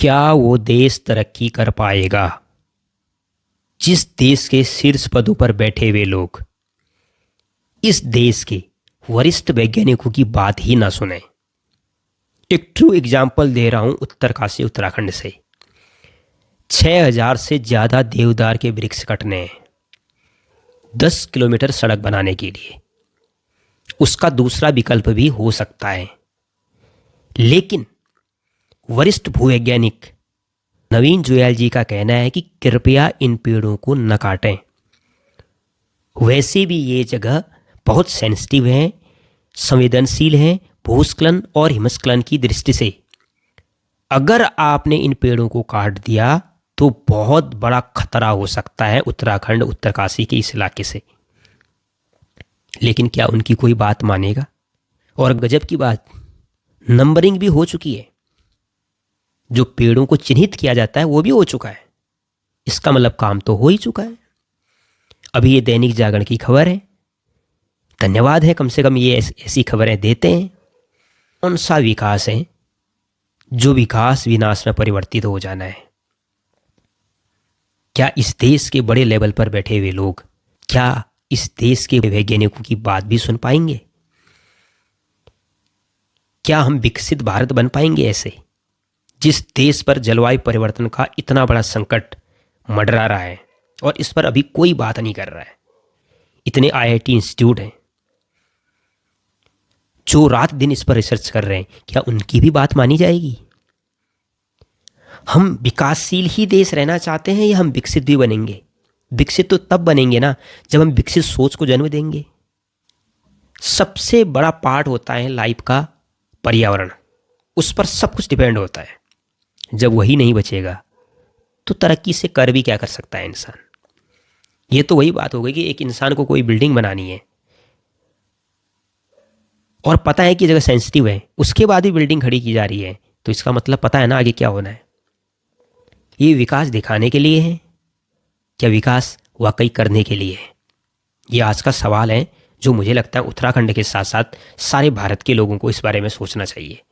क्या वो देश तरक्की कर पाएगा जिस देश के शीर्ष पदों पर बैठे हुए लोग इस देश के वरिष्ठ वैज्ञानिकों की बात ही ना सुने। एक ट्रू एग्जाम्पल दे रहा हूं उत्तरकाशी उत्तराखंड से। 6000 से ज़्यादा देवदार के वृक्ष कटने हैं 10 किलोमीटर सड़क बनाने के लिए। उसका दूसरा विकल्प भी हो सकता है, लेकिन वरिष्ठ भूवैज्ञानिक नवीन जुयाल जी का कहना है कि कृपया इन पेड़ों को न काटें। वैसे भी ये जगह बहुत सेंसिटिव है, संवेदनशील है भूस्खलन और हिमस्खलन की दृष्टि से। अगर आपने इन पेड़ों को काट दिया तो बहुत बड़ा खतरा हो सकता है उत्तराखंड उत्तरकाशी के इस इलाके से। लेकिन क्या उनकी कोई बात मानेगा? और गजब की बात, नंबरिंग भी हो चुकी है। जो पेड़ों को चिन्हित किया जाता है वो भी हो चुका है। इसका मतलब काम तो हो ही चुका है। अभी ये दैनिक जागरण की खबर है। धन्यवाद है, कम से कम ये ऐसी खबरें देते हैं। कौन सा विकास है जो विकास विनाश में परिवर्तित हो जाना है? क्या इस देश के बड़े लेवल पर बैठे हुए लोग क्या इस देश के वैज्ञानिकों की बात भी सुन पाएंगे? क्या हम विकसित भारत बन पाएंगे ऐसे, जिस देश पर जलवायु परिवर्तन का इतना बड़ा संकट मंडरा रहा है और इस पर अभी कोई बात नहीं कर रहा है? इतने आईआईटी इंस्टीट्यूट हैं जो रात दिन इस पर रिसर्च कर रहे हैं। क्या उनकी भी बात मानी जाएगी? हम विकासशील ही देश रहना चाहते हैं या हम विकसित भी बनेंगे? विकसित तो तब बनेंगे ना जब हम विकसित सोच को जन्म देंगे। सबसे बड़ा पार्ट होता है लाइफ का पर्यावरण, उस पर सब कुछ डिपेंड होता है। जब वही नहीं बचेगा तो तरक्की से कर भी क्या कर सकता है इंसान? ये तो वही बात हो गई कि एक इंसान को कोई बिल्डिंग बनानी है और पता है कि जगह सेंसिटिव है, उसके बाद भी बिल्डिंग खड़ी की जा रही है, तो इसका मतलब पता है ना आगे क्या होना है। ये विकास दिखाने के लिए है, क्या विकास वाकई करने के लिए है? ये आज का सवाल है जो मुझे लगता है उत्तराखंड के साथ साथ सारे भारत के लोगों को इस बारे में सोचना चाहिए।